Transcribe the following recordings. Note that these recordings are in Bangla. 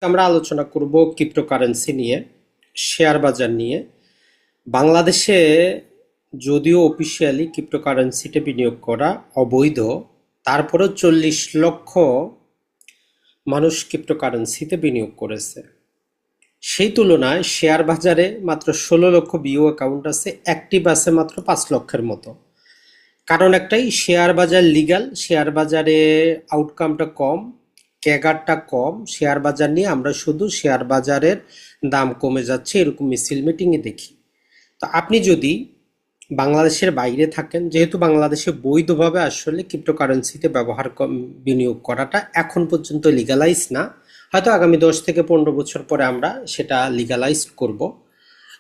আমরা আলোচনা করব ক্রিপ্টোকারেন্সি নিয়ে, শেয়ার বাজার নিয়ে। বাংলাদেশে যদিও অফিসিয়ালি ক্রিপ্টোকারেন্সিতে বিনিয়োগ করা অবৈধ, তারপরেও 40 লক্ষ মানুষ ক্রিপ্টোকারেন্সিতে বিনিয়োগ করেছে। সেই তুলনায় শেয়ার বাজারে মাত্র 16 লক্ষ বিও অ্যাকাউন্ট আছে, অ্যাক্টিভ আছে মাত্র 5 লক্ষের মতো। কারণ একটাই, শেয়ার বাজার লিগ্যাল, শেয়ার বাজারে আউটকামটা কম, ক্যাগারটা কম। শেয়ার বাজার নিয়ে আমরা শুধু শেয়ার বাজারের দাম কমে যাচ্ছে এরকম মিছিল মিটিংয়ে দেখি। তো আপনি যদি বাংলাদেশের বাইরে থাকেন, যেহেতু বাংলাদেশে বৈধভাবে আসলে ক্রিপ্টোকারেন্সিতে বিনিয়োগ করাটা এখন পর্যন্ত লিগালাইজ না, হয়তো আগামী 10 থেকে 15 বছর পরে আমরা সেটা লিগালাইজ করব।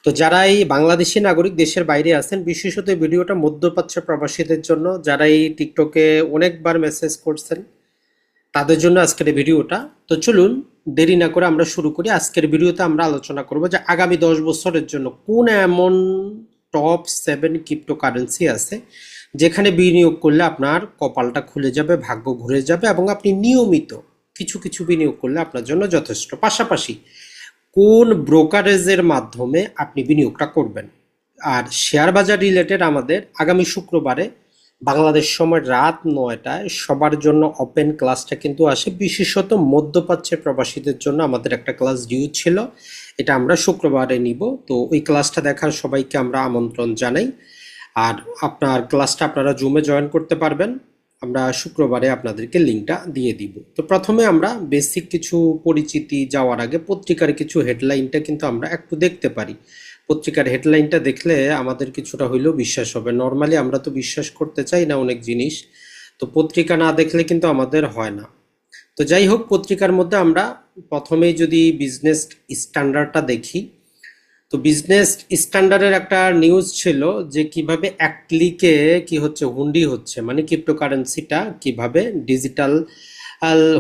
তো যারা এই বাংলাদেশি নাগরিক দেশের বাইরে আছেন, বিশেষত এই ভিডিওটা মধ্যপ্রাচ্য প্রবাসীদের জন্য, যারা এই টিকটকে অনেকবার মেসেজ করছেন, তাদের জন্য আজকের এই ভিডিওটা। তো চলুন দেরি না করে আমরা শুরু করি। আজকের ভিডিওতে আমরা আলোচনা করব যে আগামী 10 বছরের জন্য কোন এমন টপ 7 ক্রিপ্টোকারেন্সি আছে যেখানে বিনিয়োগ করলে আপনার কপালটা খুলে যাবে, ভাগ্য ঘুরে যাবে, এবং আপনি নিয়মিত কিছু কিছু বিনিয়োগ করলে আপনার জন্য যথেষ্ট। পাশাপাশি কোন ব্রোকারেজের মাধ্যমে আপনি বিনিয়োগটা করবেন। আর শেয়ার বাজার রিলেটেড আমাদের আগামী শুক্রবারে বাংলাদেশ সময় রাত 9টায় সবার জন্য ওপেন ক্লাসটা কিন্তু আসে। বিশেষত মধ্যপ্রাচ্যের প্রবাসীদের জন্য আমাদের একটা ক্লাস ডিউ ছিল, এটা আমরা শুক্রবারে নিব। তো ওই ক্লাসটা দেখার সবাইকে আমরা আমন্ত্রণ জানাই। আর আপনার ক্লাসটা আপনারা জুমে জয়েন করতে পারবেন, আমরা শুক্রবারে আপনাদেরকে লিঙ্কটা দিয়ে দিব। তো প্রথমে আমরা বেসিক কিছু পরিচিতি যাওয়ার আগে পত্রিকার কিছু হেডলাইনটা কিন্তু আমরা একটু দেখতে পারি। পত্রিকার হেডলাইনটা দেখলে আমাদের কিছুটা হইলেও বিশ্বাস হবে। নর্মালি আমরা তো বিশ্বাস করতে চাই না অনেক জিনিস, তো পত্রিকা না দেখলে কিন্তু আমাদের হয় না। তো যাই হোক, পত্রিকার মধ্যে আমরা প্রথমেই যদি বিজনেস স্ট্যান্ডার্ডটা দেখি, তো বিজনেস স্ট্যান্ডার্ডের একটা নিউজ ছিল যে কিভাবে এক ক্লিকে কি হচ্ছে, হুন্ডি হচ্ছে, মানে ক্রিপ্টোকারেন্সিটা কিভাবে ডিজিটাল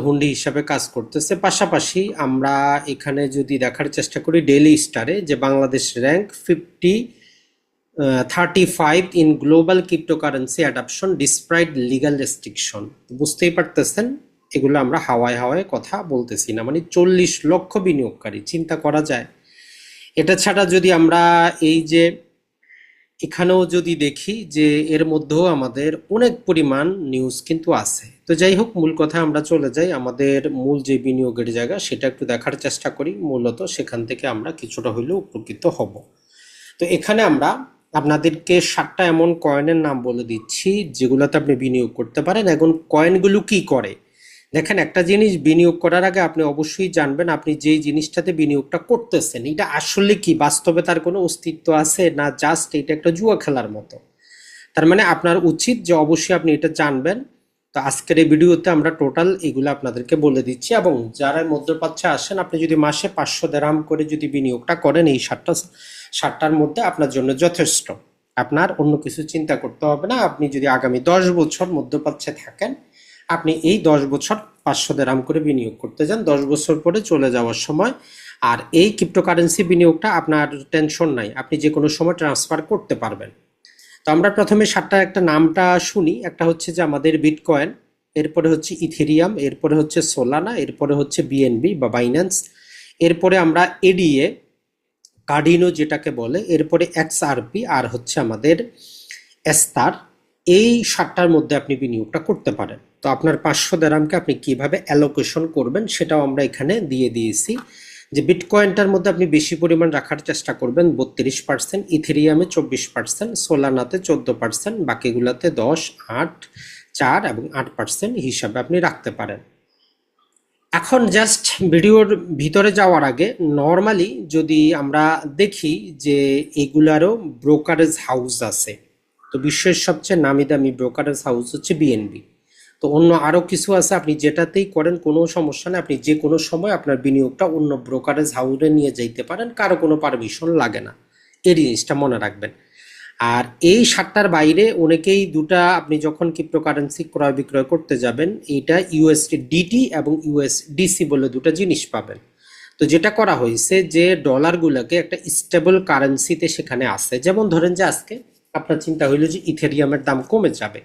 হুন্ডি হিসাবে কাজ করতেছে। পাশাপাশি আমরা এখানে যদি দেখার চেষ্টা করি ডেইলি স্টারে, যে Bangladesh rank 35 in global cryptocurrency adoption despite legal restriction. বুঝতেই পারতেছেন এগুলো আমরা হাওয়ায় হাওয়ায় কথা বলতেছি না, মানে 40 লক্ষ বিনিয়োগকারী, চিন্তা করা যায়। এটা ছাড়া যদি আমরা এই যে এখানেও যদি দেখি যে এর মধ্যেও আমাদের অনেক পরিমাণ নিউজ কিন্তু আছে। তো যাই হোক, মূল কথা আমরা চলে যাই, আমাদের মূল যে বিনিয়োগের জায়গা সেটা একটু দেখার চেষ্টা করি। মূলত সেখান থেকে আমরা কিছুটা হইলেও উপকৃত হব। তো এখানে আমরা আপনাদেরকে 7টা এমন কয়েনের নাম বলে দিচ্ছি যেগুলোতে আপনি বিনিয়োগ করতে পারেন। এখন কয়েনগুলো কি করে দেখেন, একটা জিনিস বিনিয়োগ করার আগে আপনি অবশ্যই জানবেন আপনি যেই জিনিসটাতে বিনিয়োগটা করতেছেন এটা আসলে কি, বাস্তবে তার কোনো অস্তিত্ব আছে না, জাস্ট এটা একটা জুয়া খেলার মতো। তার মানে আপনার উচিত যে অবশ্যই আপনি এটা জানবেন। তো আজকের এই ভিডিওতে আমরা টোটাল এগুলো আপনাদেরকে বলে দিচ্ছি। এবং যারা মধ্যপ্রাচ্যে আসেন, আপনি যদি মাসে 500 দিরহাম করে যদি বিনিয়োগটা করেন এই 7টার মধ্যে আপনার জন্য যথেষ্ট। আপনার অন্য কিছু চিন্তা করতে হবে না। আপনি যদি আগামী 10 বছর মধ্যপ্রাচ্যে থাকেন, আপনি এই 10 বছর 500 দিরহাম করে বিনিয়োগ করতে যান, 10 বছর পরে চলে যাওয়ার সময় আর এই ক্রিপ্টোকারেন্সি বিনিয়োগটা আপনার টেনশন নাই, আপনি যে কোনো সময় ট্রান্সফার করতে পারবেন। তো আমরা প্রথমে 7টার একটা নামটা শুনি। একটা হচ্ছে যে আমাদের বিটকয়েন, এরপরে হচ্ছে ইথেরিয়াম, এরপরে হচ্ছে সোলানা, এরপরে হচ্ছে বিএনবি বা বাইন্যান্স, এরপরে আমরা এডিএ কার্ডিনো যেটাকে বলে, এরপরে এক্সআরপি, আর হচ্ছে আমাদের এস্তার। এই 7টার মধ্যে আপনি বিনিয়োগটা করতে পারেন। তো আপনার 500 দিরহামকে আপনি কিভাবে অ্যালোকেশন করবেন সেটাও আমরা এখানে দিয়ে দিয়েছি। যে বিটকয়েনটার মধ্যে আপনি বেশি পরিমাণ রাখার চেষ্টা করবেন 32%, ইথেরিয়ামে 24%, সোলানাতে 14%, বাকিগুলোতে 10, 8, 4 এবং 8% হিসাবে আপনি রাখতে পারেন। এখন জাস্ট ভিডিওর ভিতরে যাওয়ার আগে নর্মালি যদি আমরা দেখি যে এগুলারও ব্রোকারেজ হাউস আছে। তো বিশ্বের সবচেয়ে নামি দামি ব্রোকারেজ হাউস হচ্ছে বিএনবি। তো অন্য আরও কিছু আছে, আপনি যেটাতেই করেন কোনো সমস্যা নেই, আপনি যে কোনো সময় আপনার বিনিয়োগটা অন্য ব্রোকারেজ হাউসে নিয়ে যাইতে পারেন, কারো কোনো পারমিশন লাগে না। এই জিনিসটা মনে রাখবেন। আর এই 7টার বাইরে অনেকেই দুটা, আপনি যখন ক্রিপ্টোকারেন্সি ক্রয় বিক্রয় করতে যাবেন, এটা ইউএসডিটি এবং ইউএসডিসি বলে দুটো জিনিস পাবেন। তো যেটা করা হয়েছে যে ডলারগুলোকে একটা স্টেবল কারেন্সিতে সেখানে আসে। যেমন ধরেন যে আজকে আপনার চিন্তা হইলো যে ইথেরিয়ামের দাম কমে যাবে,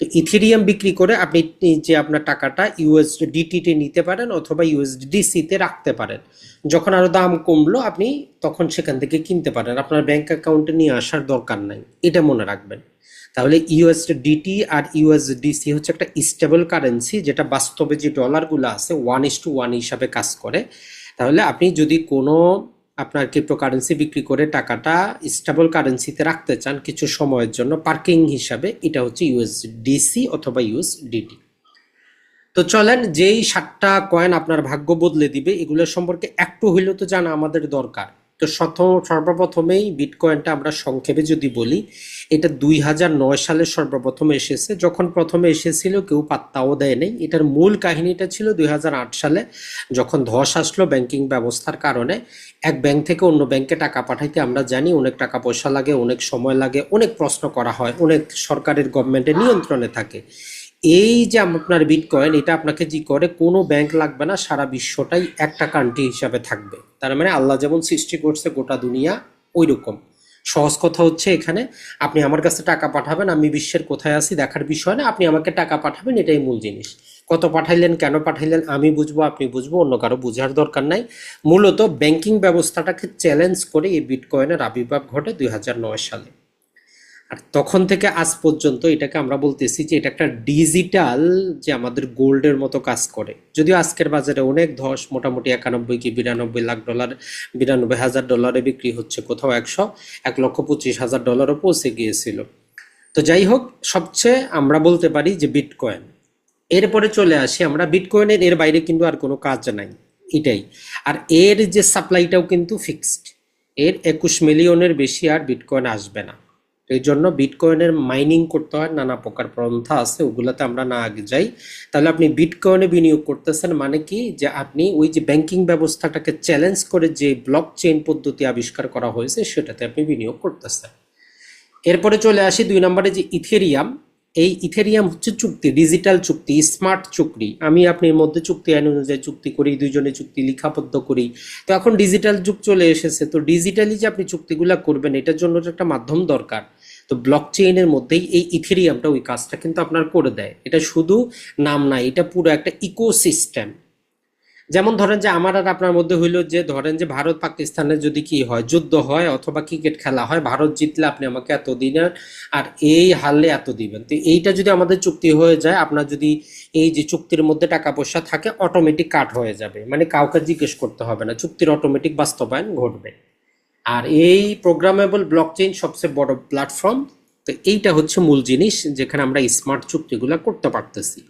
তো ইথেরিয়াম বিক্রি করে আপনি যে আপনার টাকাটা ইউএসডিটি নিতে পারেন অথবা ইউএসডিসিতে রাখতে পারেন। যখন আরো দাম কমলো আপনি তখন সেখান থেকে কিনতে পারেন, আপনার ব্যাংক অ্যাকাউন্টে নিয়ে আসার দরকার নাই, এটা মনে রাখবেন। তাহলে ইউএসডিটি আর ইউএসডিসি হচ্ছে একটা স্টেবল কারেন্সি, যেটা বাস্তবে যে ডলারগুলো আছে 1:1 হিসাবে কাজ করে। তাহলে আপনি যদি কোনো আপনার ক্রিপ্টোকারেন্সি বিক্রি করে টাকাটা স্টেবল কারেন্সিতে রাখতে চান কিছু সময়ের জন্য পার্কিং হিসাবে, এটা হচ্ছে ইউএসডিসি অথবা ইউএসডিটি। তো চলেন, যেই 7টা কয়েন আপনার ভাগ্য বদলে দিবে এগুলো সম্পর্কে একটু হইলেও তো জানা আমাদের দরকার। তো সর্বপ্রথমেই বিটকয়েনটা আমরা সংক্ষেপে যদি বলি, এটা 2009 সালে সর্বপ্রথম এসেছে। যখন প্রথমে এসেছিল কেউ পাত্তাও দেয় নাই। এটার মূল কাহিনীটা ছিল 2008 সালে, যখন ধস আসলো ব্যাংকিং ব্যবস্থার কারণে। এক ব্যাংক থেকে অন্য ব্যাংকে টাকা পাঠাইতে আমরা জানি অনেক টাকা পয়সা লাগে, অনেক সময় লাগে, অনেক প্রশ্ন করা হয়, অনেক সরকারের গভর্নমেন্টের নিয়ন্ত্রণে থাকে। এই যে আপনার বিটকয়েন, এটা আপনাকে জি করে কোনো ব্যাংক লাগবে না, সারা বিশ্বটাই একটা কান্ট্রি হিসাবে থাকবে। তার মানে আল্লাহ যেমন সৃষ্টি করছে গোটা দুনিয়া ওই রকম। সহজ কথা হচ্ছে, এখানে আপনি আমার কাছে টাকা পাঠাবেন, আমি বিশ্বের কোথায় আছি দেখার বিষয় না, আপনি আমাকে টাকা পাঠাবেন, এটাই মূল জিনিস। কত পাঠাইলেন, কেন পাঠাইলেন, আমি বুঝবো, আপনি বুঝবো, অন্য কারো বোঝার দরকার নাই। মূলত ব্যাংকিং ব্যবস্থাটাকে চ্যালেঞ্জ করে এই বিটকয়েনের আবির্ভাব ঘটে 2009 সালে। আর তখন থেকে আজ পর্যন্ত এটাকে আমরা বলতেছি যে এটা একটা ডিজিটাল, যে আমাদের গোল্ডের মতো কাজ করে। যদিও আজকের বাজারে অনেক ধস, মোটামুটি 91 কি 92 লাখ ডলার, 92,000 ডলারে বিক্রি হচ্ছে, কোথাও 1,25,000 ডলারও পৌঁছে গিয়েছিল। তো যাই হোক, সবচেয়ে আমরা বলতে পারি যে বিটকয়েন। এরপরে চলে আসি আমরা বিটকয়েনের, এর বাইরে কিন্তু আর কোনো কাজ নাই, এটাই। আর এর যে সাপ্লাইটাও কিন্তু ফিক্সড, এর 21 মিলিয়নের বেশি আর বিটকয়েন আসবে না। তো এই জন্য বিটকয়েনের মাইনিং করতে হয়, নানা প্রকার পন্থা আছে, ওগুলাতে আমরা না আগে যাই। তাহলে আপনি বিটকয়েনে বিনিয়োগ করতেছেন মানে কি, যে আপনি ওই যে ব্যাংকিং ব্যবস্থাটাকে চ্যালেঞ্জ করে যে ব্লক চেইন পদ্ধতি আবিষ্কার করা হয়েছে সেটাতে আপনি বিনিয়োগ করতেছেন। এরপরে চলে আসি 2 নম্বরে, যে ইথেরিয়াম। এই ইথেরিয়াম হচ্ছে চুক্তি, ডিজিটাল চুক্তি, স্মার্ট চুক্তি। আমি আপনার মধ্যে চুক্তি আইন অনুযায়ী চুক্তি করি, দুইজনে চুক্তি লিখাবদ্ধ করি। তো এখন ডিজিটাল যুগ চলে এসেছে, তো ডিজিটালি যে আপনি চুক্তিগুলা করবেন এটার জন্য একটা মাধ্যম দরকার। তো ব্লক চেইনের মধ্যেই এই ইথেরিয়ামটা ওই কাজটা কিন্তু আপনার করে দেয়। এটা শুধু নাম নাই, এটা পুরো একটা ইকোসিস্টেম। যেমন ধরেন যে আমার আর আপনার মধ্যে হইলো যে, ধরেন যে ভারত পাকিস্তানের যদি কি হয়, যুদ্ধ হয় অথবা ক্রিকেট খেলা হয়, ভারত জিতলে আপনি আমাকে এত দিনের, আর এই হারলে এত দিবেন। তো এইটা যদি আমাদের চুক্তি হয়ে যায়, আপনার যদি এই যে চুক্তির মধ্যে টাকা পয়সা থাকে, অটোমেটিক কাট হয়ে যাবে, মানে কাউকে জিজ্ঞেস করতে হবে না, চুক্তির অটোমেটিক বাস্তবায়ন ঘটবে। আর এই প্রোগ্রামেবল ব্লকচেইন সবচেয়ে বড় প্ল্যাটফর্ম। তো এইটা হচ্ছে মূল জিনিস, যেখানে আমরা স্মার্ট চুক্তিগুলো করতে পারতেছি।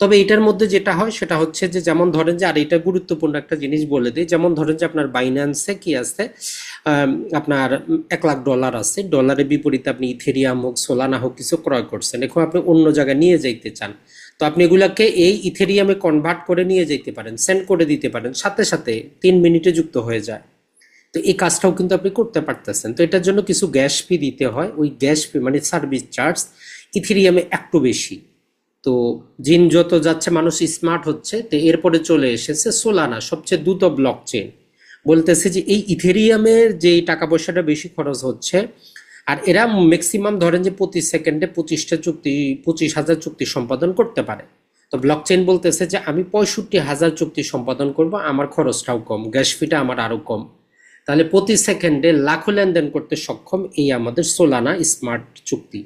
তবে এটার মধ্যে যেটা হয় সেটা হচ্ছে যে, যেমন ধরেন যে, আর এটা গুরুত্বপূর্ণ একটা জিনিস বলে দিই, যেমন ধরেন যে আপনার বাইন্যান্সে কি আছে, আপনার 1 লাখ ডলার আছে, ডলারের বিপরীতে আপনি ইথেরিয়াম হোক, সোলানা হোক কিছু ক্রয় করছেন, এখন আপনি অন্য জায়গায় নিয়ে যাইতে চান। তো আপনি এগুলাকে এই ইথেরিয়ামে কনভার্ট করে নিয়ে যেতে পারেন, সেন্ড করে দিতে পারেন, সাথে সাথে 3 মিনিটে যুক্ত হয়ে যায়। তো এই কাজটাও কিন্তু আপনি করতে পারতেছেন। তো এটার জন্য কিছু গ্যাস ফি দিতে হয়, ওই গ্যাস ফি মানে সার্ভিস চার্জ ইথেরিয়ামে একটু বেশি। তো দিন যত যাচ্ছে মানুষ স্মার্ট হচ্ছে, তো এরপরে চলে এসেছে সোলানা, সবচেয়ে দ্রুত ব্লক চেইন। বলতেছে যে এই ইথেরিয়ামের যে টাকা পয়সাটা বেশি খরচ হচ্ছে, আর এরা ম্যাক্সিমাম ধরেন যে প্রতি সেকেন্ডে 25,000 চুক্তি সম্পাদন করতে পারে। তো ব্লক চেইন বলতেছে যে আমি 65,000 চুক্তি সম্পাদন করব, আমার খরচটাও কম, গ্যাস ফিটা আমার আরো কম। তাহলে প্রতি সেকেন্ডে লাখো লেনদেন করতে সক্ষম এই আমাদের সোলানা স্মার্ট চুক্তি।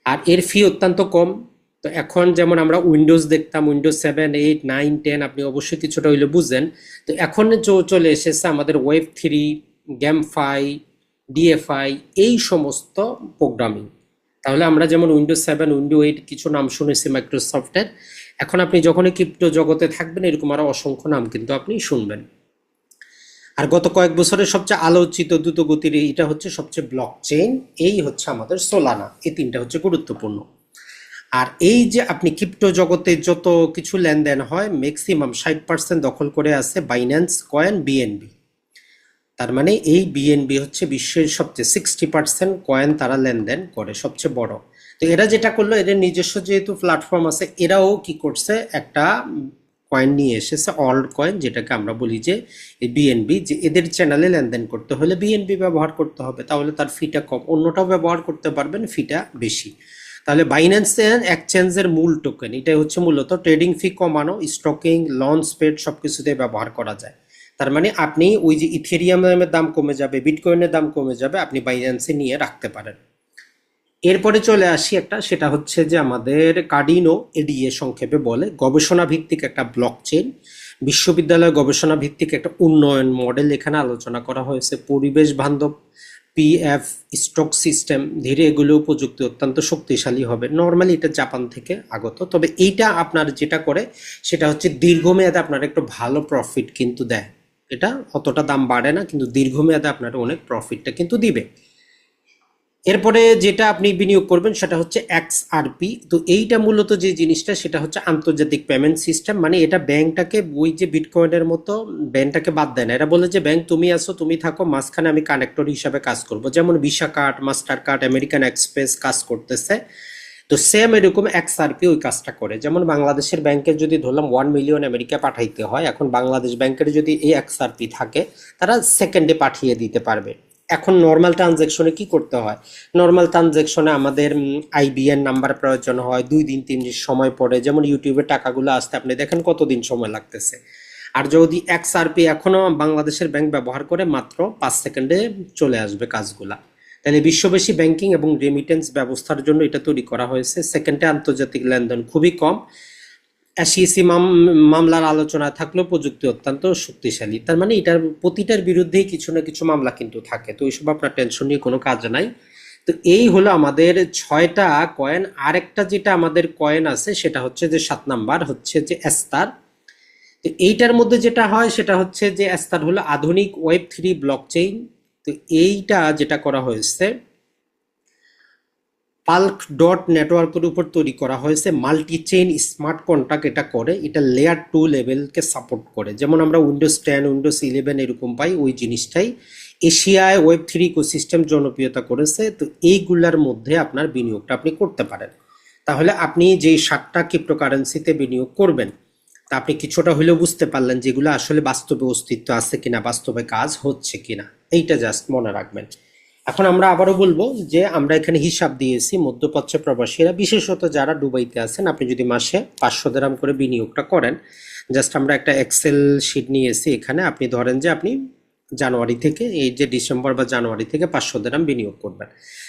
আর এর ফি অত্যন্ত কম। তো এখন যেমন আমরা উইন্ডোজ দেখতাম, উইন্ডোজ 7, 8, 9, 10, আপনি অবশ্যই কিছুটা হইলে বুঝেন। তো এখন চলে এসেছে আমাদের Web3, গেমফাই, ডিএফআই, এই সমস্ত প্রোগ্রামিং। তাহলে আমরা যেমন উইন্ডোজ 7, উইন্ডো 8 কিছু নাম শুনেছি মাইক্রোসফটের, এখন আপনি যখনই ক্রিপ্টো জগতে থাকবেন এরকম আরো অসংখ্য নাম কিন্তু আপনি শুনবেন। আর গত কয়েক বছরের সবচেয়ে আলোচিত দ্রুতগতির এটা হচ্ছে সবচেয়ে ব্লক চেইন, এই হচ্ছে আমাদের সোলানা। এই 3টা হচ্ছে গুরুত্বপূর্ণ। আর এই যে আপনি ক্রিপ্টো জগতে যত কিছু লেনদেন হয়, ম্যাক্সিমাম 60% দখল করে আছে বাইন্যান্স কয়েন, বিএনবি। তার মানে এই বিএনবি হচ্ছে বিশ্বের সবচেয়ে 60% কয়েন তারা লেনদেন করে, সবচেয়ে বড়। তো এরা যেটা করলো, এদের নিজস্ব যেহেতু প্ল্যাটফর্ম আছে, এরাও কি করছে, একটা কয়েন নিয়ে এসেছে, অল্ড কয়েন, যেটাকে আমরা বলি যে এই বিএনবি, যে এদের চ্যানেলে লেনদেন করতে হলে বিএনবি ব্যবহার করতে হবে, তাহলে তার ফিটা কম, অন্যটাও ব্যবহার করতে পারবেন, ফিটা বেশি। তাহলে বাইন্যান্স এক্সচেঞ্জের মূল টোকেন, এটাই হচ্ছে মূলত ট্রেডিং ফি কমানো, স্টকিং, লঞ্চ পেড সবকিছুতে ব্যবহার করা যায়। তার মানে আপনি ওই যে ইথেরিয়ামের দাম কমে যাবে, বিটকয়েনের দাম কমে যাবে, আপনি বাইন্যান্সে নিয়ে রাখতে পারেন। এরপরে চলে আসি একটা, সেটা হচ্ছে যে আমাদের কার্ডিনো, এডিএ সংক্ষেপে বলে, গবেষণা ভিত্তিক একটা ব্লক চেইন, বিশ্ববিদ্যালয় গবেষণা ভিত্তিক একটা উন্নয়ন মডেল এখানে আলোচনা করা হয়েছে। পরিবেশ বান্ধব পিএফ স্টক সিস্টেম, ধীরে এগুলো প্রযুক্তি অত্যন্ত শক্তিশালী হবে। নর্মালি এটা জাপান থেকে আগত, তবে এইটা আপনার যেটা করে সেটা হচ্ছে দীর্ঘমেয়াদে আপনার একটু ভালো প্রফিট কিন্তু দেয়। এটা অতটা দাম বাড়ে না, কিন্তু দীর্ঘমেয়াদে আপনার অনেক প্রফিটটা কিন্তু দিবে। এরপরে যেটা আপনি বিনিয়োগ করবেন সেটা হচ্ছে এক্সআরপি। তো এইটা মূলত যে জিনিসটা সেটা হচ্ছে আন্তর্জাতিক পেমেন্ট সিস্টেম, মানে এটা ব্যাংকটাকে ওই যে বিটকয়েনের মতো ব্যাংকটাকে বাদ দেয় না। এরা বলে যে ব্যাংক তুমি আসো, তুমি থাকো, মাঝখানে আমি কানেক্টর হিসাবে কাজ করব। যেমন visa card, master card, American express কাজ করতেছে, তো সেম এরকম এক্সআরপি ওই কাজটা করে। যেমন বাংলাদেশের ব্যাংকের যদি ধরলাম 1 মিলিয়ন আমেরিকা পাঠাইতে হয়, এখন বাংলাদেশ ব্যাংকের যদি এই এক্সআরপি থাকে তারা সেকেন্ডে পাঠিয়ে দিতে পারবে। এখন নর্মাল ট্রানজ্যাকশনে কি করতে হয়? নর্মাল ট্রানজ্যাকশনে আমাদের আইবিএন নাম্বার প্রয়োজন হয়, 2 দিন 3 দিন সময় পড়ে। যেমন ইউটিউবে টাকাগুলো আসতে আপনি দেখেন কতদিন সময় লাগতেছে। আর যদি এক্সআরপি এখনো বাংলাদেশের ব্যাংক ব্যবহার করে, মাত্র 5 সেকেন্ডে চলে আসবে কাজগুলা। তাহলে বিশ্বব্যাপী ব্যাংকিং এবং রেমিটেন্স ব্যবস্থার জন্য এটা তৈরি করা হয়েছে। সেকেন্ডে আন্তর্জাতিক লেনদেন খুবই কম। এসইসি মামলার আলোচনা থাকলেও প্রযুক্তি অত্যন্ত শক্তিশালী। তার মানে এটার প্রতিটার বিরুদ্ধেই কিছু না কিছু মামলা কিন্তু থাকে, তো এইসব আপনার টেনশন নিয়ে কোনো কাজ নাই। তো এই হলো আমাদের 6টা কয়েন। আরেকটা যেটা আমাদের কয়েন আছে সেটা হচ্ছে যে 7 নাম্বার হচ্ছে যে এস্তার। তো এইটার মধ্যে যেটা হয় সেটা হচ্ছে যে এস্তার হলো আধুনিক ওয়েব 3 ব্লকচেইন। তো এইটা যেটা করা হয়েছে পাল্ক ডট নেটওয়ার্কের উপর তৈরি করা হয়েছে। মাল্টি চেইন স্মার্ট কন্ট্রাক্ট এটা করে, এটা লেয়ার 2 লেভেলকে সাপোর্ট করে। যেমন আমরা উইন্ডোজ 10, উইন্ডোজ 11 এরকম পাই, ওই জিনিসটাই এশিয়ায় ওয়েব 3 ইকোসিস্টেম জনপ্রিয়তা করেছে। তো এইগুলার মধ্যে আপনার বিনিয়োগটা আপনি করতে পারেন। তাহলে আপনি যেই 7টা ক্রিপ্টোকারেন্সিতে বিনিয়োগ করবেন, তা আপনি কিছুটা হলেও বুঝতে পারলেন যেগুলো আসলে বাস্তবে অস্তিত্ব আছে কিনা, বাস্তবে কাজ হচ্ছে কিনা, এইটা জাস্ট মনে রাখবেন। এখন আমরা আবারও বলবো যে আমরা এখানে হিসাব দিয়েছি মধ্যপ্রাচ্য প্রবাসীরা, বিশেষত যারা দুবাইতে আছেন, আপনি যদি মাসে 500 দিরহাম করে বিনিয়োগটা করেন, জাস্ট আমরা একটা এক্সেল শিট নিয়েছি এখানে। আপনি ধরেন যে আপনি জানুয়ারি থেকে, এই যে ডিসেম্বর বা জানুয়ারি থেকে 500 দিরহাম বিনিয়োগ করবেন,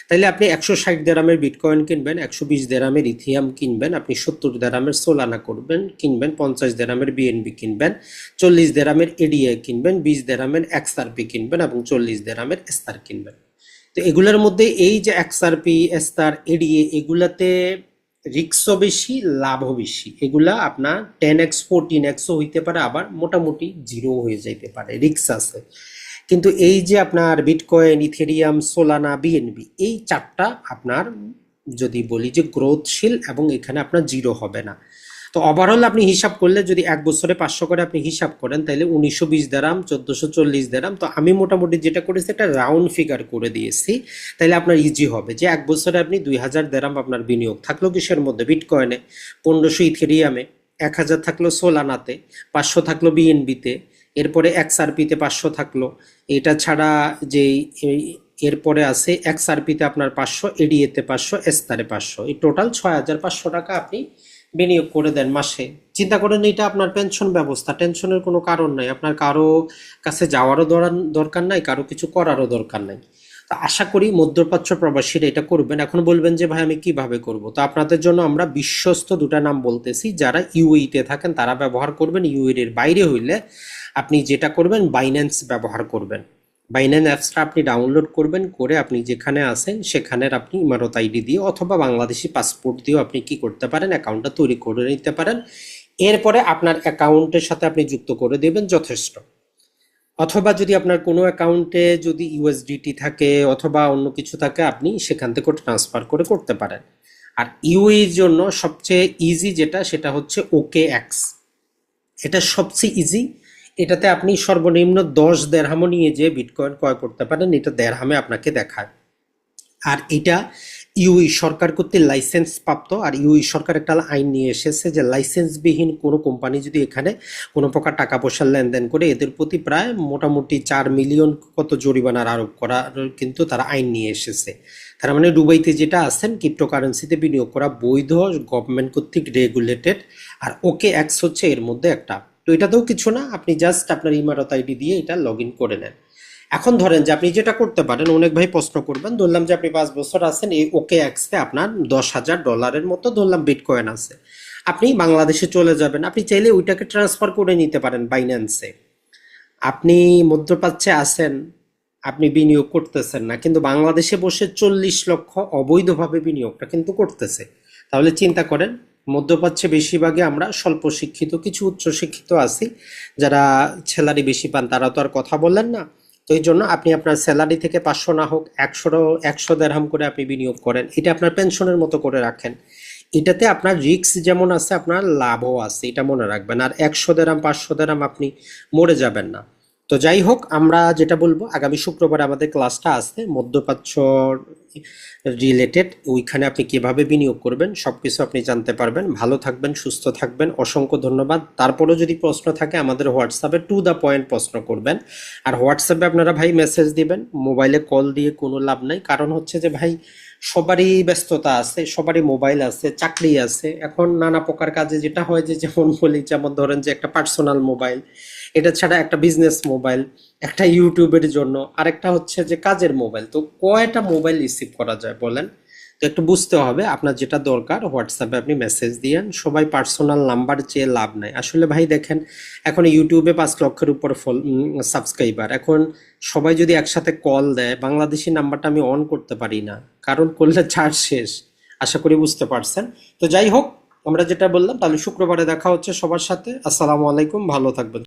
তাইলে আপনি 160 দিরহামের বিটকয়েন কিনবেন, 120 দিরহামের ইথিয়াম কিনবেন, আপনি 70 দিরহামের সোলানা করবেন কিনবেন, 50 দিরহামের বিএনবি কিনবেন, 40 দিরহামের এডিএ কিনবেন, 20 দিরহামের এক্সআরপি কিনবেন এবং 40 দিরহামের এস্তার কিনবেন। তো এগুলোর মধ্যে এই যে এক্সআরপি, এস্তার, এডিএ, এগুলাতে রিস্কও বেশি, লাভও বেশি। এগুলা আপনার 10x 14xও হইতে পারে, আবার মোটামুটি জিরো হয়ে যাইতে পারে, রিস্ক আছে। কিন্তু এই যে আপনার বিটকয়েন, ইথেরিয়াম, সোলানা, বিএনবি, এই 4টা আপনার যদি বলি যে গ্রোথশীল, এবং এখানে আপনার জিরো হবে না। তো ওভারঅল আপনি হিসাব করলে যদি 1 বছরে 500 করে আপনি হিসাব করেন, তাহলে 1920 দিরহাম, 1440 দিরহাম। তো আমি মোটামুটি যেটা করেছি একটা রাউন্ড ফিগার করে দিয়েছি, তাহলে আপনার ইজি হবে যে 1 বছরে আপনি 2000 দিরহাম আপনার বিনিয়োগ থাকলো কিসের মধ্যে? বিটকয়েনে, 1500 ইথেরিয়ামে, 1000 থাকলো সোলানাতে, 500 থাকলো বিএনবিতে, এরপরে এক্সআরপিতে 500 থাকলো। এটা ছাড়া যে এরপরে আছে এক্সআরপিতে আপনার 500, এডিএতে 500, এস্তারে 500, এই টোটাল 6500 টাকা আপনি বিনিয়োগ করে দেন মাসে। চিন্তা করেন, এটা আপনার পেনশন ব্যবস্থা, টেনশনের কোনো কারণ নাই, আপনার কারো কাছে যাওয়ারও দরকার নাই, কারো কিছু করারও দরকার নাই। তো আশা করি মধ্যপ্রাচ্য প্রবাসীরা এটা করবেন। এখন বলবেন যে ভাই আমি কিভাবে করব? তো আপনাদের জন্য আমরা বিশ্বস্ত 2টা নাম বলতেছি। যারা ইউএইতে থাকেন তারা ব্যবহার করবেন, ইউএইর বাইরে হইলে আপনি যেটা করবেন বাইন্যান্স ব্যবহার করবেন। বাইন্যান্স অ্যাপসটা আপনি ডাউনলোড করবেন, করে আপনি যেখানে আছেন সেখানের আপনি ইমারত আইডি দিয়ে অথবা বাংলাদেশি পাসপোর্ট দিয়েও আপনি কি করতে পারেন, অ্যাকাউন্টটা তৈরি করে নিতে পারেন। এরপরে আপনার অ্যাকাউন্টের সাথে আপনি যুক্ত করে দেবেন, যথেষ্ট। অথবা যদি আপনার কোনো অ্যাকাউন্টে যদি ইউএসডিটি থাকে অথবা অন্য কিছু থাকে, আপনি সেখান থেকে ট্রান্সফার করে করতে পারেন। আর ইউএর জন্য সবচেয়ে ইজি যেটা, সেটা হচ্ছে OKX। এটা সবচেয়ে ইজি। এটাতে আপনি সর্বনিম্ন 10 দিরহামও নিয়ে যে বিটকয়েন ক্রয় করতে পারেন, এটা দিরহামে আপনাকে দেখায়। আর এটা ইউই সরকার কর্তৃক লাইসেন্স প্রাপ্ত। আর ইউই সরকার একটা আইন নিয়ে এসেছে যে লাইসেন্সবিহীন কোনো কোম্পানি যদি এখানে কোনো প্রকার টাকা পয়সার লেনদেন করে, এদের প্রতি প্রায় মোটামুটি 4 মিলিয়ন কত জরিমানার আরোপ করার কিন্তু তারা আইন নিয়ে এসেছে। তার মানে দুবাইতে যেটা আছেন ক্রিপ্টোকারেন্সিতে বিনিয়োগ করা বৈধ, গভর্নমেন্ট কর্তৃক রেগুলেটেড, আর ওকে এক্স হচ্ছে এর মধ্যে একটা। তো এটাতেও কিছু না, আপনি জাস্ট আপনার ইমারত আইডি দিয়ে এটা লগ ইন করে নেন। এখন ধরেন যে আপনি যেটা করতে পারেন, অনেক ভাই প্রশ্ন করবেন, ধরলাম যে আপনি 5 বছর আছেন এই ওকে এক্সে, আপনার $10,000 মতো ধরলাম বিটকয়েন আছে, আপনি বাংলাদেশে চলে যাবেন, আপনি চাইলে ওইটাকে ট্রান্সফার করে নিতে পারেন বাইন্যান্সে। আপনি মধ্যপ্রাচ্যে আছেন, আপনি বিনিয়োগ করতেছেন না, কিন্তু বাংলাদেশে বসে 40 লক্ষ অবৈধভাবে বিনিয়োগটা কিন্তু করতেছে। তাহলে চিন্তা করেন, মধ্যপ্রাচ্যে বেশিরভাগই আমরা স্বল্প শিক্ষিত, কিছু উচ্চ শিক্ষিত আছি, যারা স্যালারি বেশি পান তারা তো আর কথা বললেন না। তো এই জন্য আপনি আপনার স্যালারি থেকে 500 না হোক 100 দিরহাম করে আপনি বিনিয়োগ করেন, এটা আপনার পেনশনের মতো করে রাখেন। এটাতে আপনার রিস্ক যেমন আছে, আপনার লাভও আছে, এটা মনে রাখবেন। আর 100 দিরহাম 500 দিরহাম আপনি মরে যাবেন না। তো যাই হোক, আমরা যেটা বলবো, আগামী শুক্রবার আমাদের ক্লাসটা আসছে মধ্যপ্রাচ্য রিলেটেড, ওইখানে আপনি কিভাবে বিনিয়োগ করবেন সবকিছু আপনি জানতে পারবেন। ভালো থাকবেন, সুস্থ থাকবেন, অসংখ্য ধন্যবাদ। তারপরেও যদি প্রশ্ন থাকে আমাদের হোয়াটসঅ্যাপে টু দ্য পয়েন্ট প্রশ্ন করবেন। আর হোয়াটসঅ্যাপে আপনারা ভাই মেসেজ দিবেন, মোবাইলে কল দিয়ে কোনো লাভ নাই। কারণ হচ্ছে যে ভাই, সবারই ব্যস্ততা আছে, সবারই মোবাইল আছে, চাকরি আছে, এখন নানা প্রকার কাজে যেটা হয় যে, যেমন বলি, যেমন ধরেন যে একটা পার্সোনাল মোবাইল, এটা ছাড়া একটা বিজনেস মোবাইল, একটা ইউটিউবের জন্য, আরেকটা হচ্ছে যে কাজের মোবাইল। তো কয়টা মোবাইল রিসিভ করা যায় বলেন? তো একটু বুঝতে হবে, আপনার যেটা দরকার হোয়াটসঅ্যাপে আপনি মেসেজ দিয়েন। সবাই পার্সোনাল নাম্বার চেয়ে লাভ নাই আসলে ভাই। দেখেন, এখন ইউটিউবে 5 লক্ষের উপর সাবস্ক্রাইবার, এখন সবাই যদি একসাথে কল দেয়, বাংলাদেশি নাম্বারটা আমি অন করতে পারি না, কারণ করলে চার্জ শেষ। আশা করি বুঝতে পারছেন। তো যাই হোক, আমরা যেটা বললাম, তাহলে শুক্রবারে দেখা হচ্ছে সবার সাথে। আসসালামু আলাইকুম, ভালো থাকবেন।